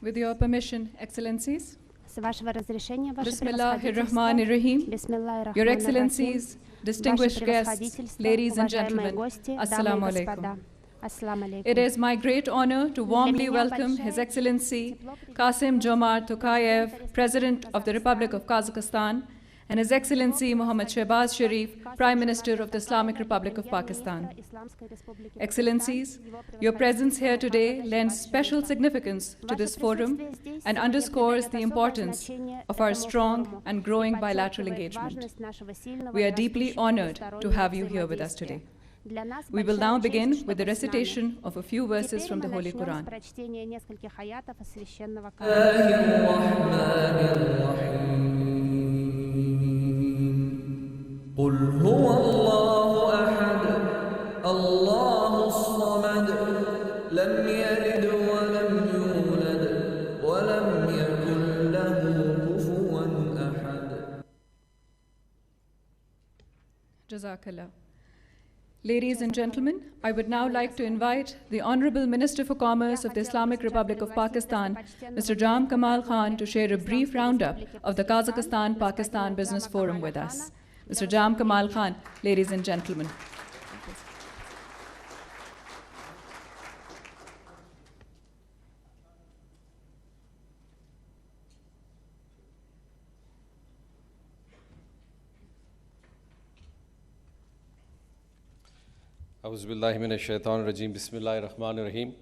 With your permission, Excellencies. С вашего разрешения, ваше Bismillahirrahmanirrahim. Your Excellencies, distinguished guests, ladies and gentlemen, Assalamu alaikum. It is my great honor to warmly welcome His Excellency Kasim-Jomart Tokayev, President of the Republic of Kazakhstan, and His Excellency Muhammad Shehbaz Sharif, Prime Minister of the Islamic Republic of Pakistan. Excellencies, your presence here today lends special significance to this forum and underscores the importance of our strong and growing bilateral engagement. We are deeply honored to have you here with us today. We will now begin with the recitation of a few verses from the Holy Quran. قل هو الله أحد الله الصمد لم يلد ولم يولد ولم يكن له كفوا أحد. Jazakallah. Ladies and gentlemen, I would now like to invite the Honorable Minister for Commerce of the Islamic Republic of Pakistan, Mr. Jam Kamal Khan, to share a brief roundup of the Kazakhstan-Pakistan Business Forum with us. Mr. Jam Kamal Khan, ladies and gentlemen. A'udhu billahi minash shaitanir rajeem. Bismillahir Rahmanir Rahim.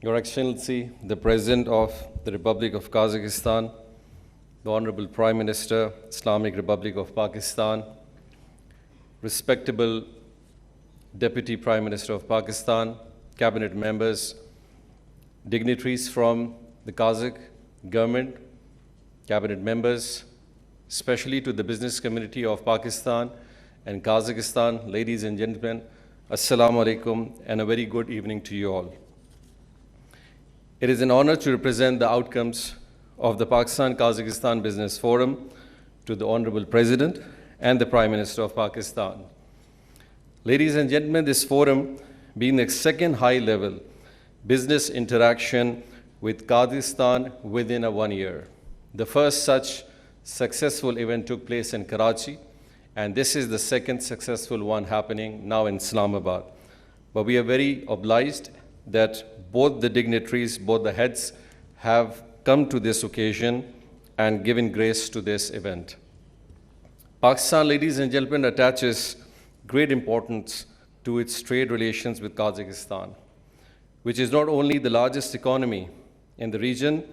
Your Excellency, the President of the Republic of Kazakhstan, the Honorable Prime Minister, Islamic Republic of Pakistan, respectable Deputy Prime Minister of Pakistan, cabinet members, dignitaries from the Kazakh government, cabinet members, especially to the business community of Pakistan and Kazakhstan, ladies and gentlemen, Assalamu alaikum, and a very good evening to you all. It is an honor to represent the outcomes of the Pakistan-Kazakhstan Business Forum to the Honorable President and the Prime Minister of Pakistan. Ladies and gentlemen, this forum being the second high-level business interaction with Kazakhstan within a 1 year. The first such successful event took place in Karachi, and this is the second successful one happening now in Islamabad. But we are very obliged that both the dignitaries, both the heads have come to this occasion and given grace to this event. Pakistan, ladies and gentlemen, attaches great importance to its trade relations with Kazakhstan, which is not only the largest economy in the region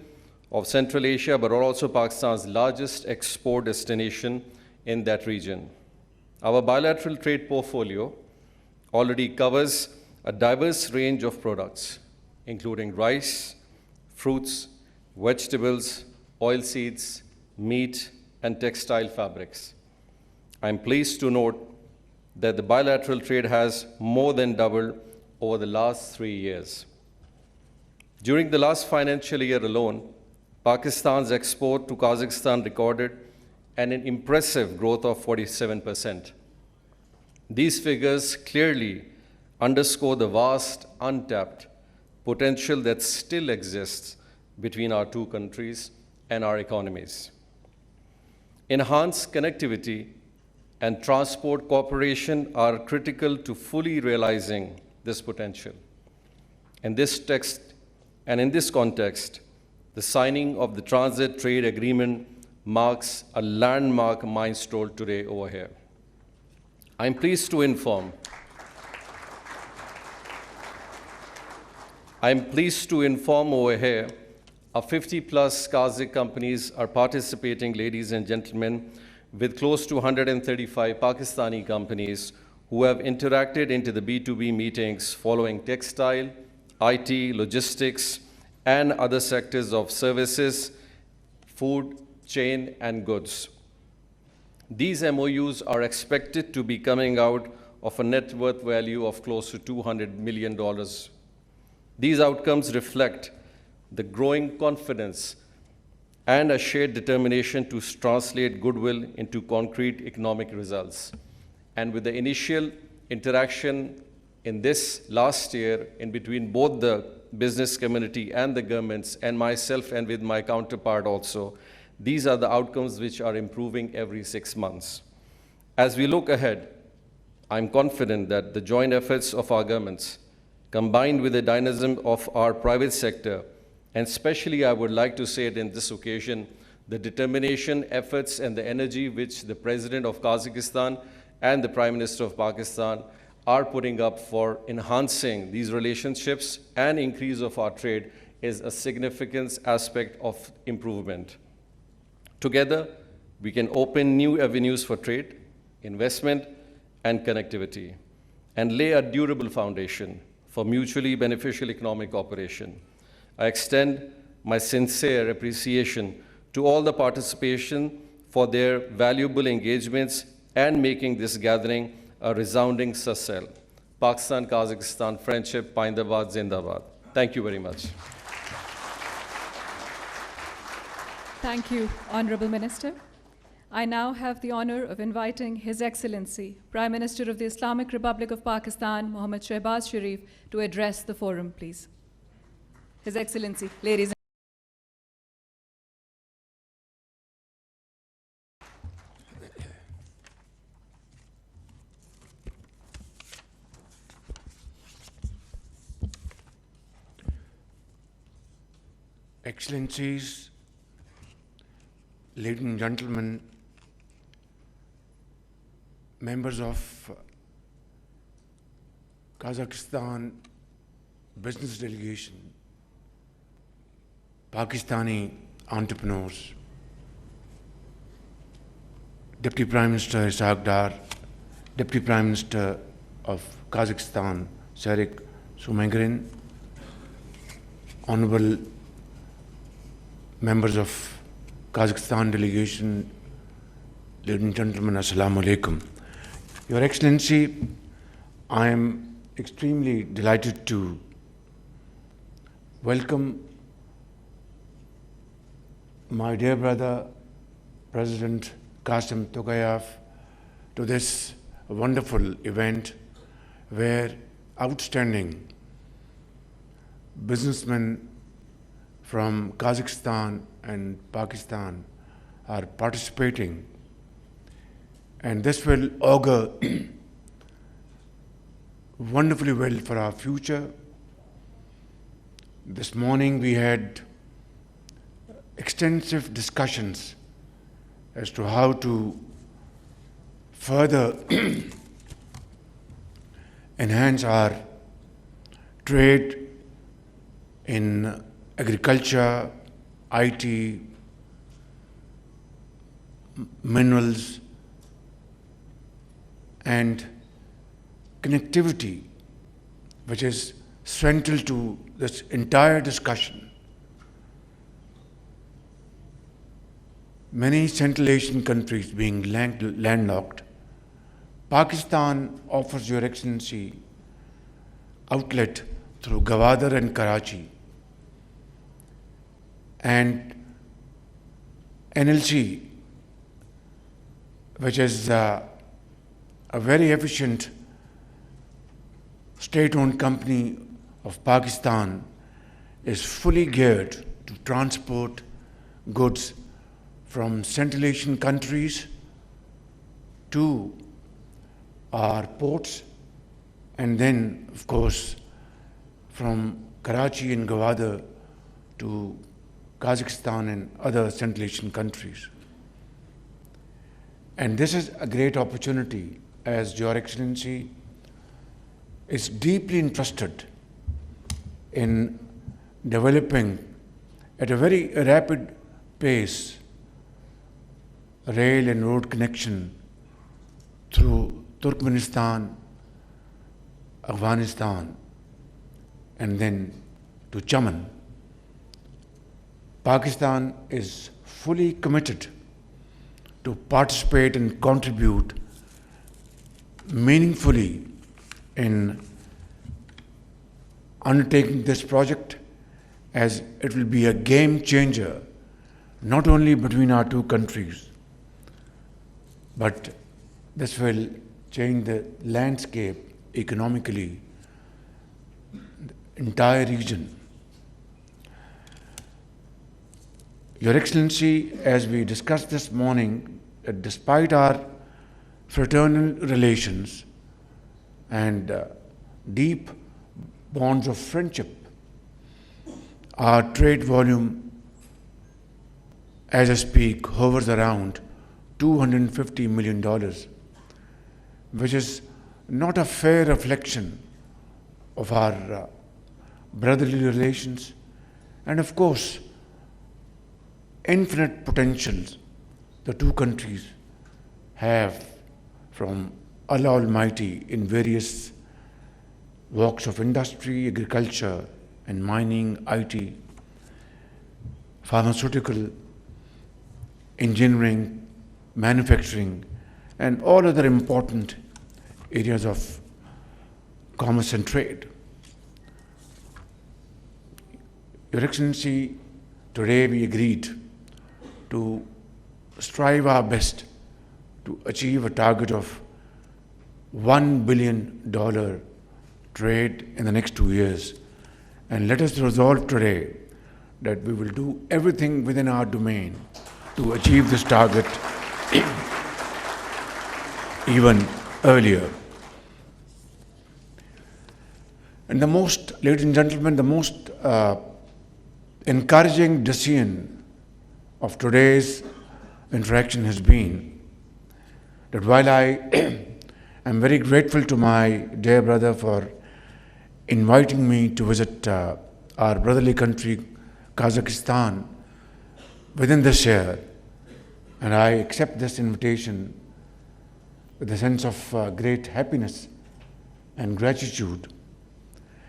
of Central Asia, but also Pakistan's largest export destination in that region. Our bilateral trade portfolio already covers a diverse range of products, including rice, fruits, vegetables, oilseeds, meat, and textile fabrics. I'm pleased to note that the bilateral trade has more than doubled over the last 3 years. During the last financial year alone, Pakistan's export to Kazakhstan recorded an impressive growth of 47%. These figures clearly underscore the vast, untapped potential that still exists between our two countries and our economies. Enhanced connectivity and transport cooperation are critical to fully realizing this potential. In this context, the signing of the Transit Trade Agreement marks a landmark milestone today over here. I'm pleased to inform over here, 50+ Kazakh companies are participating, ladies and gentlemen, with close to 135 Pakistani companies who have interacted into the B2B meetings following textile, IT, logistics, and other sectors of services, food, chain, and goods. These MOUs are expected to be coming out of a net worth value of close to $200 million. These outcomes reflect the growing confidence and a shared determination to translate goodwill into concrete economic results. And with the initial interaction in this last year in between both the business community and the governments and myself and with my counterpart also. These are the outcomes which are improving every 6 months. As we look ahead, I'm confident that the joint efforts of our governments, combined with the dynamism of our private sector, and especially I would like to say it in this occasion, the determination, efforts, and the energy which the President of Kazakhstan and the Prime Minister of Pakistan are putting up for enhancing these relationships and increase of our trade is a significant aspect of improvement. Together, we can open new avenues for trade, investment, and connectivity, and lay a durable foundation for mutually beneficial economic cooperation. I extend my sincere appreciation to all the participation for their valuable engagements and making this gathering a resounding success. Pakistan, Kazakhstan, friendship, Paindabad, Zindabad. Thank you very much. Thank you, Honorable Minister. I now have the honor of inviting His Excellency, Prime Minister of the Islamic Republic of Pakistan, Mohammad Shehbaz Sharif, to address the forum, please. His Excellency, ladies and Excellencies, ladies and gentlemen, members of Kazakhstan business delegation, Pakistani entrepreneurs, Deputy Prime Minister Ishaq Dar, Deputy Prime Minister of Kazakhstan, Sharik Sumangrin, Honorable members of Kazakhstan delegation, ladies and gentlemen, Assalamu alaikum. Your Excellency, I am extremely delighted to welcome my dear brother, President Qasim Tokayev, to this wonderful event where outstanding businessmen from Kazakhstan and Pakistan are participating, and this will augur wonderfully well for our future. This morning we had extensive discussions as to how to further enhance our trade in agriculture, IT, minerals, and connectivity, which is central to this entire discussion. Many Central Asian countries being landlocked, Pakistan offers Your Excellency outlet through Gwadar and Karachi, and NLC, which is a very efficient state-owned company of Pakistan, is fully geared to transport goods from Central Asian countries to our ports, and then, of course, from Karachi and Gwadar to Kazakhstan and other Central Asian countries. And this is a great opportunity, as Your Excellency is deeply interested in developing at a very rapid pace rail and road connection through Turkmenistan, Afghanistan, and then to Chaman. Pakistan is fully committed to participate and contribute meaningfully in undertaking this project, as it will be a game changer not only between our two countries, but this will change the landscape economically entire region. Your Excellency, as we discussed this morning, that despite our fraternal relations and deep bonds of friendship, our trade volume, as I speak, hovers around $250 million, which is not a fair reflection of our brotherly relations and, of course, infinite potentials the two countries have from Allah Almighty in various walks of industry, agriculture and mining, IT, pharmaceutical, engineering, manufacturing, and all other important areas of commerce and trade. Your Excellency, today we agreed to strive our best to achieve a target of $1 billion trade in the next 2 years. And let us resolve today that we will do everything within our domain to achieve this target even earlier. And the most, ladies and gentlemen, the most encouraging decision of today's interaction has been that while I am very grateful to my dear brother for inviting me to visit our brotherly country, Kazakhstan, within this year, and I accept this invitation with a sense of great happiness and gratitude,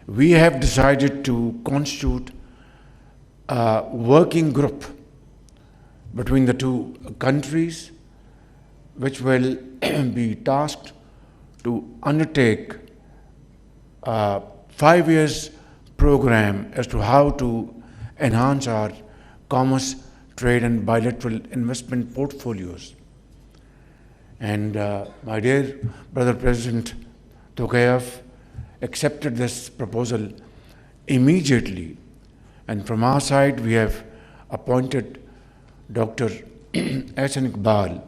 we have decided to constitute a working group between the two countries, which will be tasked to undertake a 5 years program as to how to enhance our commerce, trade and bilateral investment portfolios. And my dear brother President Tokayev accepted this proposal immediately, and from our side we have appointed Dr. Ahsan Iqbal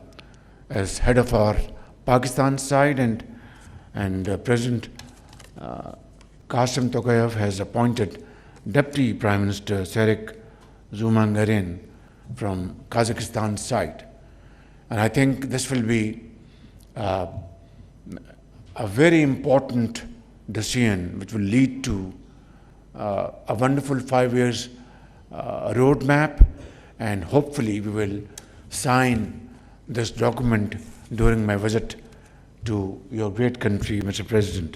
as head of our Pakistan side, and President Qasim Tokayev has appointed Deputy Prime Minister Sarek Zumangaren from Kazakhstan side. And I think this will be a very important decision which will lead to a wonderful 5 years roadmap, and hopefully we will sign this document during my visit to your great country, Mr. President.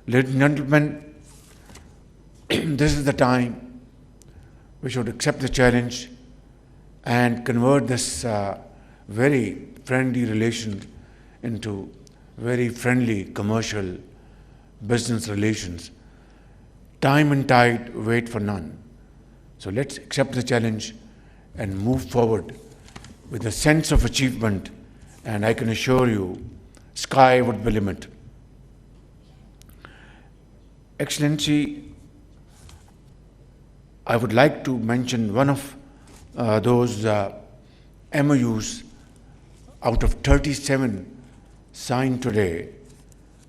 Ladies and gentlemen, this is the time we should accept the challenge and convert this very friendly relation into very friendly commercial business relations. Time and tide wait for none. So let's accept the challenge and move forward with a sense of achievement, and I can assure you, sky would be the limit. Excellency, I would like to mention one of those MOUs out of 37 signed today,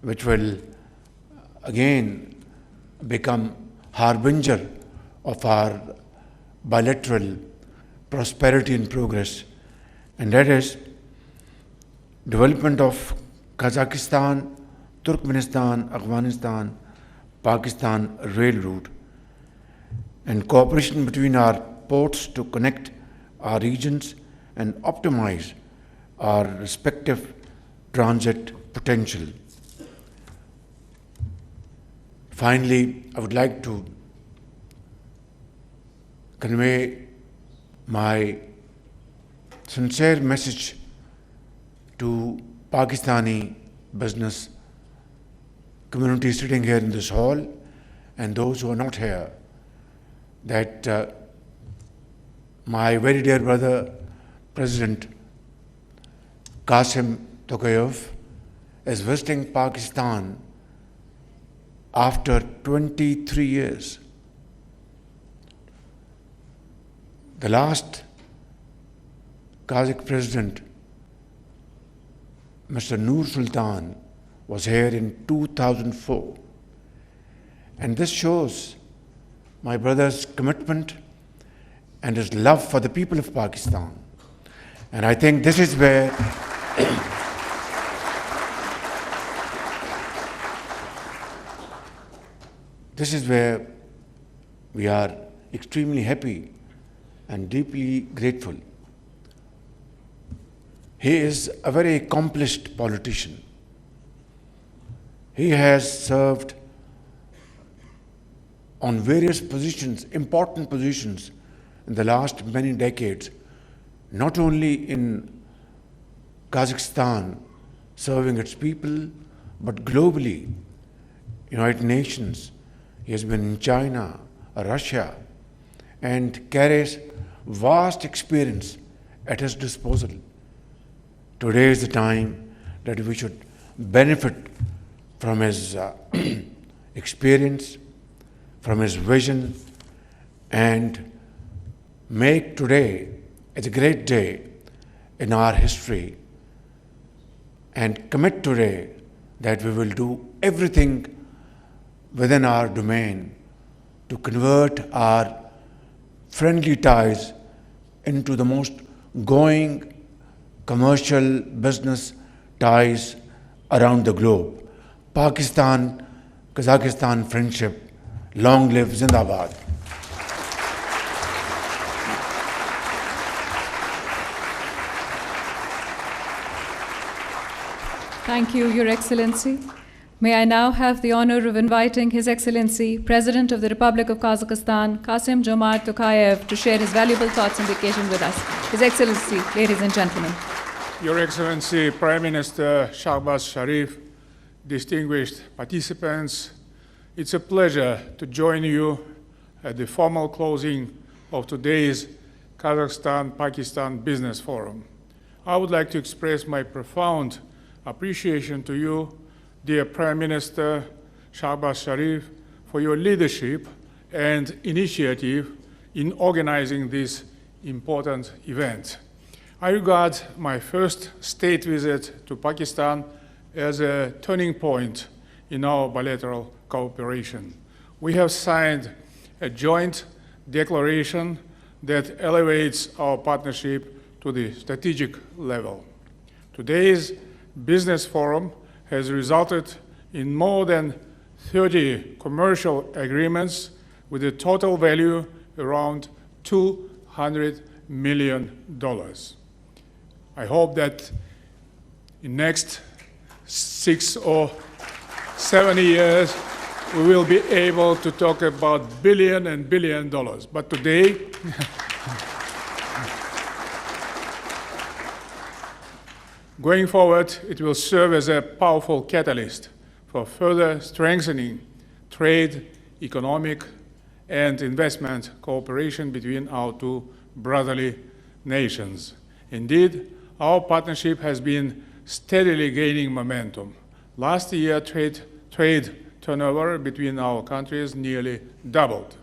which will again become harbinger of our bilateral prosperity and progress, and that is development of Kazakhstan, Turkmenistan, Afghanistan, Pakistan rail route, and cooperation between our ports to connect our regions and optimize our respective transit potential. Finally, I would like to convey my sincere message to Pakistani business community sitting here in this hall and those who are not here, that my very dear brother, President Qasim Tokayev, is visiting Pakistan after 23 years. The last Kazakh president, Mr. Nur Sultan, was here in 2004. And this shows my brother's commitment and his love for the people of Pakistan. And I think this is where this is where we are extremely happy and deeply grateful. He is a very accomplished politician. He has served on various positions, important positions, in the last many decades, not only in Kazakhstan, serving its people, but globally, United Nations. He has been in China, Russia, and carries vast experience at his disposal. Today is the time that we should benefit from his experience, from his vision, and make today a great day in our history, and commit today that we will do everything within our domain to convert our friendly ties into the most going commercial business ties around the globe. Pakistan, Kazakhstan friendship, long live Zindabad. Thank you, Your Excellency. May I now have the honor of inviting His Excellency, President of the Republic of Kazakhstan, Kassym-Jomart Tokayev, to share his valuable thoughts on the occasion with us. His Excellency, ladies and gentlemen. Your Excellency, Prime Minister Shehbaz Sharif, distinguished participants, it's a pleasure to join you at the formal closing of today's Kazakhstan-Pakistan Business Forum. I would like to express my profound appreciation to you, dear Prime Minister Shehbaz Sharif, for your leadership and initiative in organizing this important event. I regard my first state visit to Pakistan as a turning point in our bilateral cooperation. We have signed a joint declaration that elevates our partnership to the strategic level. Today's business forum has resulted in more than 30 commercial agreements with a total value around $200 million. I hope that in next 6 or 7 years, we will be able to talk about billion and billion dollars. But today, going forward, it will serve as a powerful catalyst for further strengthening trade, economic, and investment cooperation between our two brotherly nations. Indeed, our partnership has been steadily gaining momentum. Last year, trade turnover between our countries nearly doubled.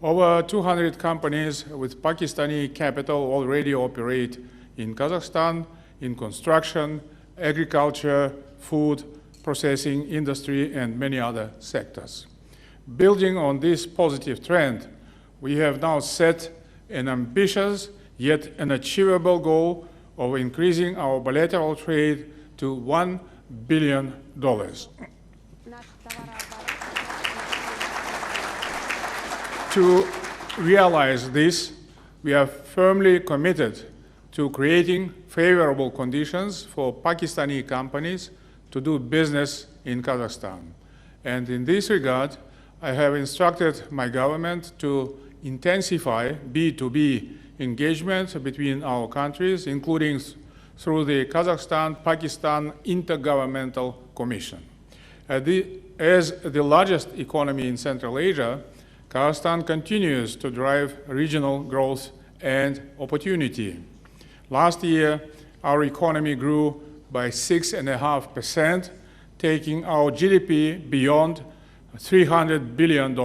Over 200 companies with Pakistani capital already operate in Kazakhstan in construction, agriculture, food, processing industry, and many other sectors. Building on this positive trend, we have now set an ambitious yet an achievable goal of increasing our bilateral trade to $1 billion. To realize this, we are firmly committed to creating favorable conditions for Pakistani companies to do business in Kazakhstan. And in this regard, I have instructed my government to intensify B2B engagement between our countries, including through the Kazakhstan-Pakistan Intergovernmental Commission. As the largest economy in Central Asia, Kazakhstan continues to drive regional growth and opportunity. Last year, our economy grew by 6.5%, taking our GDP beyond $300 billion,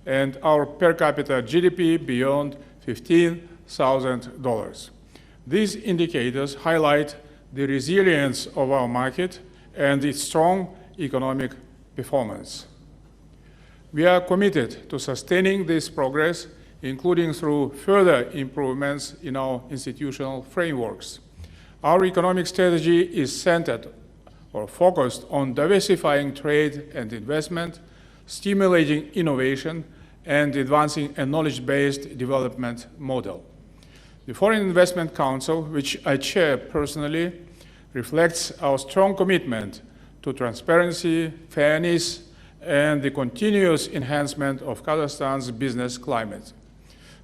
and our per capita GDP beyond $15,000. These indicators highlight the resilience of our market and its strong economic performance. We are committed to sustaining this progress, including through further improvements in our institutional frameworks. Our economic strategy is centered or focused on diversifying trade and investment, stimulating innovation, and advancing a knowledge-based development model. The Foreign Investment Council, which I chair personally, reflects our strong commitment to transparency, fairness, and the continuous enhancement of Kazakhstan's business climate.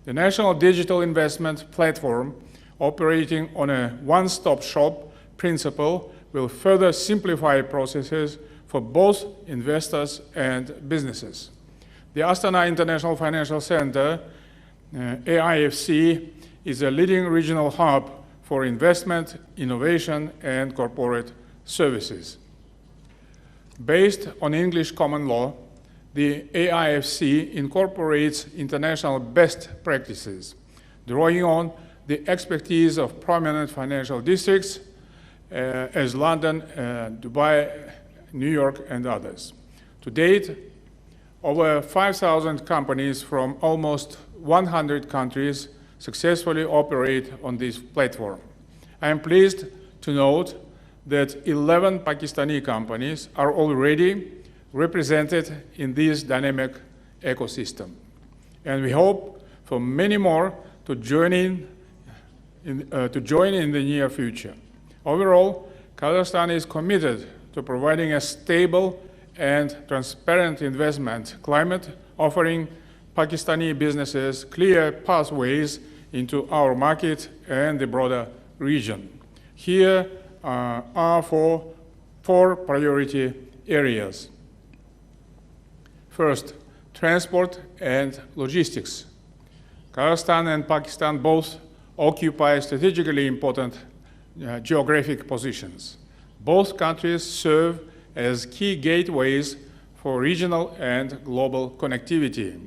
The National Digital Investment Platform, operating on a one-stop shop principle, will further simplify processes for both investors and businesses. The Astana International Financial Center, AIFC, is a leading regional hub for investment, innovation, and corporate services. Based on English common law, the AIFC incorporates international best practices, drawing on the expertise of prominent financial districts as London, Dubai, New York, and others. To date, over 5,000 companies from almost 100 countries successfully operate on this platform. I am pleased to note that 11 Pakistani companies are already represented in this dynamic ecosystem. And we hope for many more to join in the near future. Overall, Kazakhstan is committed to providing a stable and transparent investment climate, offering Pakistani businesses clear pathways into our market and the broader region. Here are four priority areas. First, transport and logistics. Kazakhstan and Pakistan both occupy strategically important geographic positions. Both countries serve as key gateways for regional and global connectivity.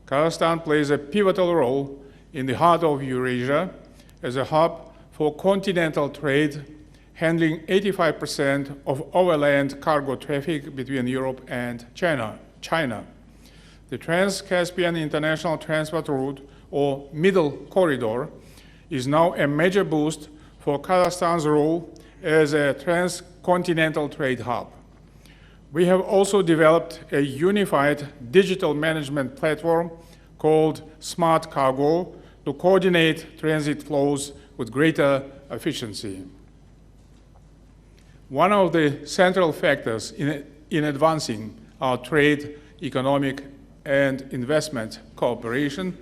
Kazakhstan plays a pivotal role in the heart of Eurasia as a hub for continental trade, handling 85% of overland cargo traffic between Europe and China. The Trans-Caspian International Transport Route, or Middle Corridor, is now a major boost for Kazakhstan's role as a transcontinental trade hub. We have also developed a unified digital management platform called Smart Cargo to coordinate transit flows with greater efficiency. One of the central factors in advancing our trade, economic, and investment cooperation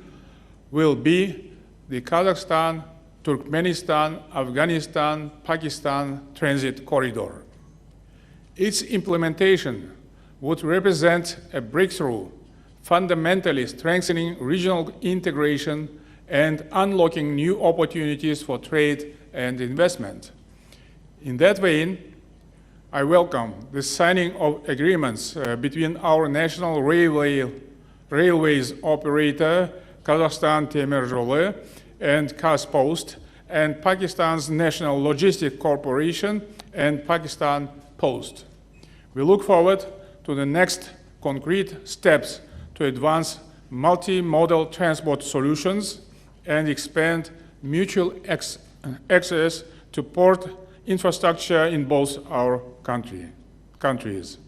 will be the Kazakhstan, Turkmenistan, Afghanistan, Pakistan transit corridor. Its implementation would represent a breakthrough, fundamentally strengthening regional integration and unlocking new opportunities for trade and investment. In that vein, I welcome the signing of agreements between our national railways operator, Kazakhstan Temir Yolu, and Kazpost, and Pakistan's National Logistic Corporation and Pakistan Post. We look forward to the next concrete steps to advance multimodal transport solutions and expand mutual access to port infrastructure in both our countries.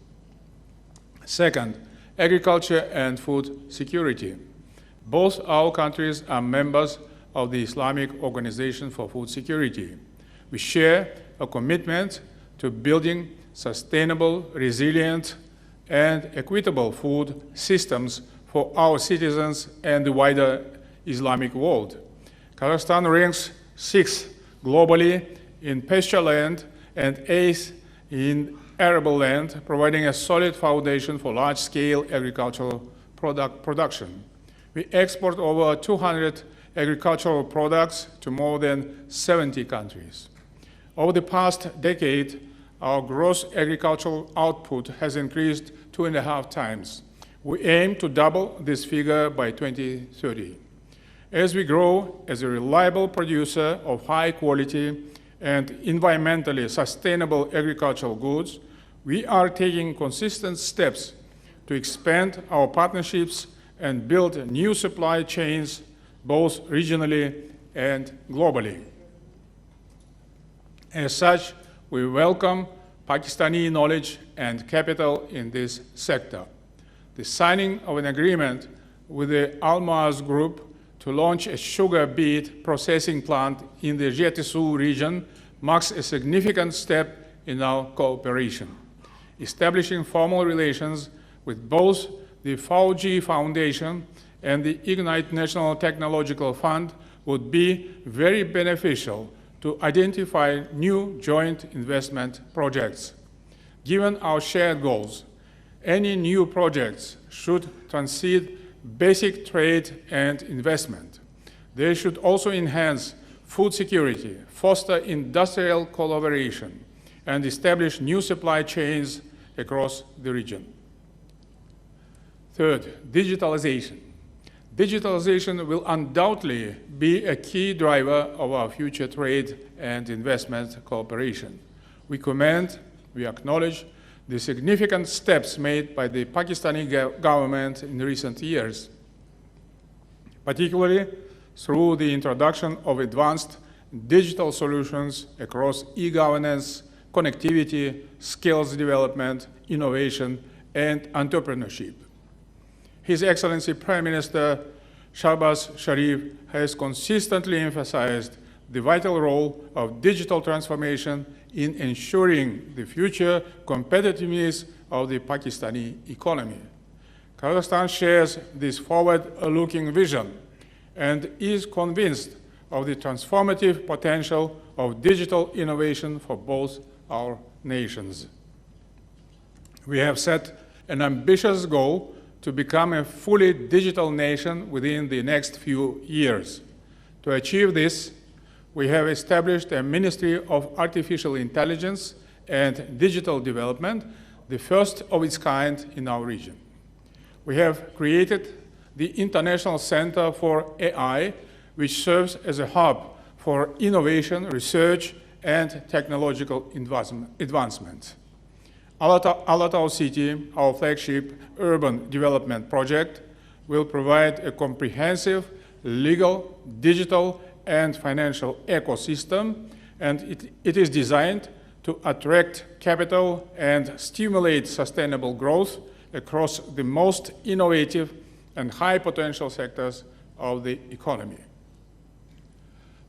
Second, agriculture and food security. Both our countries are members of the Islamic Organization for Food Security. We share a commitment to building sustainable, resilient, and equitable food systems for our citizens and the wider Islamic world. Kazakhstan ranks 6th globally in pasture land and 8th in arable land, providing a solid foundation for large-scale agricultural production. We export over 200 agricultural products to more than 70 countries. Over the past decade, our gross agricultural output has increased 2.5 times. We aim to double this figure by 2030. As we grow as a reliable producer of high quality and environmentally sustainable agricultural goods, we are taking consistent steps to expand our partnerships and build new supply chains both regionally and globally. As such, we welcome Pakistani knowledge and capital in this sector. The signing of an agreement with the Almaz Group to launch a sugar beet processing plant in the Jetissu region marks a significant step in our cooperation. Establishing formal relations with both the Fauji Foundation and the Ignite National Technological Fund would be very beneficial to identify new joint investment projects. Given our shared goals, any new projects should transcend basic trade and investment. They should also enhance food security, foster industrial collaboration, and establish new supply chains across the region. Third, digitalization. Digitalization will undoubtedly be a key driver of our future trade and investment cooperation. We acknowledge the significant steps made by the Pakistani government in recent years, particularly through the introduction of advanced digital solutions across e-governance, connectivity, skills development, innovation, and entrepreneurship. His Excellency Prime Minister Shehbaz Sharif has consistently emphasized the vital role of digital transformation in ensuring the future competitiveness of the Pakistani economy. Kazakhstan shares this forward-looking vision and is convinced of the transformative potential of digital innovation for both our nations. We have set an ambitious goal to become a fully digital nation within the next few years. To achieve this, we have established a Ministry of Artificial Intelligence and Digital Development, the first of its kind in our region. We have created the International Center for AI, which serves as a hub for innovation, research, and technological advancement. Alatau City, our flagship urban development project, will provide a comprehensive legal, digital, and financial ecosystem, and it is designed to attract capital and stimulate sustainable growth across the most innovative and high potential sectors of the economy.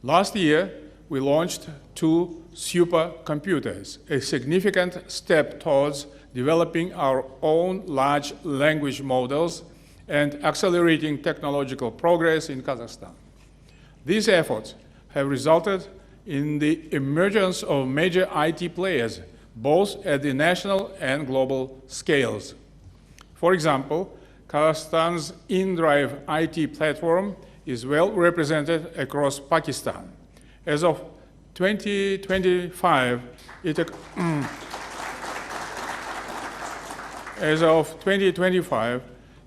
Last year, we launched 2 supercomputers, a significant step towards developing our own large language models and accelerating technological progress in Kazakhstan. These efforts have resulted in the emergence of major IT players, both at the national and global scales. For example, Kazakhstan's InDrive IT platform is well represented across Pakistan. As of 2025,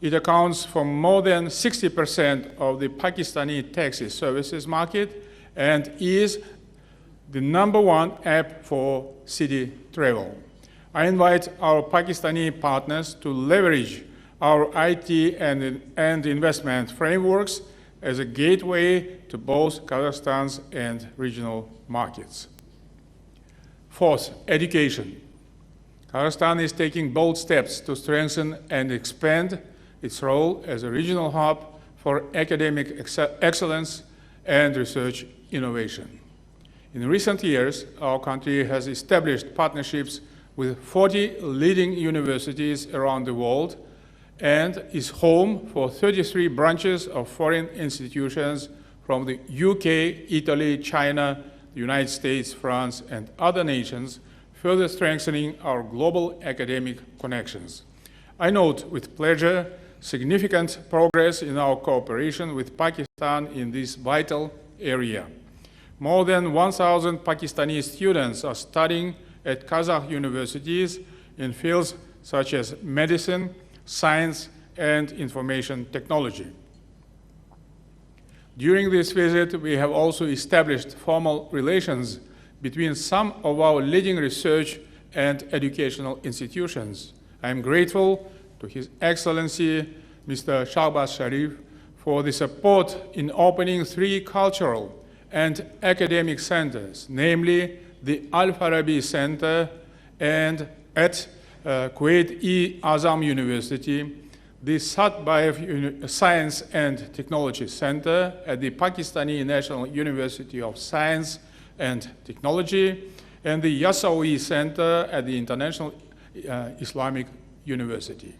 it accounts for more than 60% of the Pakistani taxi services market and is the #1 app for city travel. I invite our Pakistani partners to leverage our IT and investment frameworks as a gateway to both Kazakhstan's and regional markets. Fourth, education. Kazakhstan is taking bold steps to strengthen and expand its role as a regional hub for academic excellence and research innovation. In recent years, our country has established partnerships with 40 leading universities around the world and is home for 33 branches of foreign institutions from the UK, Italy, China, the United States, France, and other nations, further strengthening our global academic connections. I note with pleasure significant progress in our cooperation with Pakistan in this vital area. More than 1,000 Pakistani students are studying at Kazakh universities in fields such as medicine, science, and information technology. During this visit, we have also established formal relations between some of our leading research and educational institutions. I am grateful to His Excellency, Mr. Shehbaz Sharif, for the support in opening 3 cultural and academic centers, namely the Al-Farabi Center and at Kuwait-e-Azam University, the Satbayev Science and Technology Center at the Pakistani National University of Science and Technology, and the Yasawi Center at the International Islamic University.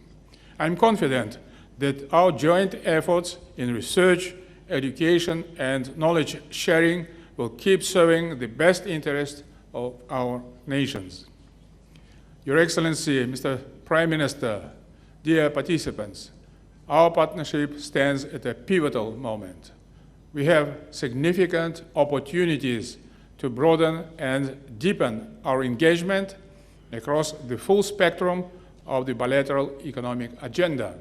I'm confident that our joint efforts in research, education, and knowledge sharing will keep serving the best interest of our nations. Your Excellency, Mr. Prime Minister, dear participants, our partnership stands at a pivotal moment. We have significant opportunities to broaden and deepen our engagement across the full spectrum of the bilateral economic agenda.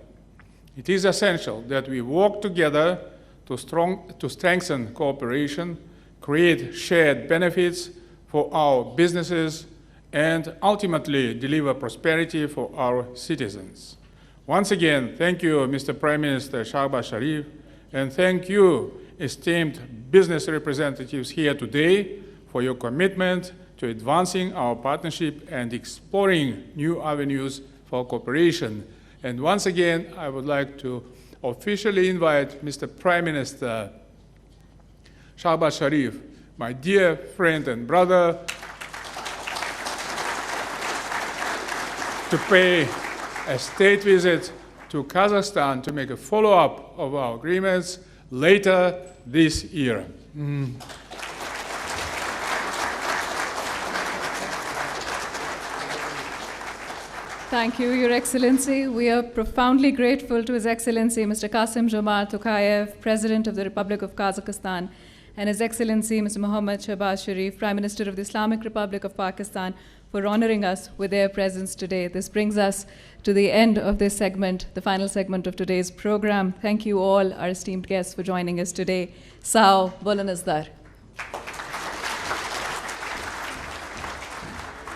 It is essential that we work together to strengthen cooperation, create shared benefits for our businesses, and ultimately deliver prosperity for our citizens. Once again, thank you, Mr. Prime Minister Shehbaz Sharif, and thank you, esteemed business representatives here today, for your commitment to advancing our partnership and exploring new avenues for cooperation. And once again, I would like to officially invite Mr. Prime Minister Shehbaz Sharif, my dear friend and brother, to pay a state visit to Kazakhstan to make a follow-up of our agreements later this year. Thank you, Your Excellency. We are profoundly grateful to His Excellency, Mr. Kasim-Jomart Tokayev, President of the Republic of Kazakhstan, and His Excellency, Mr. Mohammad Shehbaz Sharif, Prime Minister of the Islamic Republic of Pakistan, for honoring us with their presence today. This brings us to the end of this segment, the final segment of today's program. Thank you all, our esteemed guests, for joining us today. Sao Bolanazdar.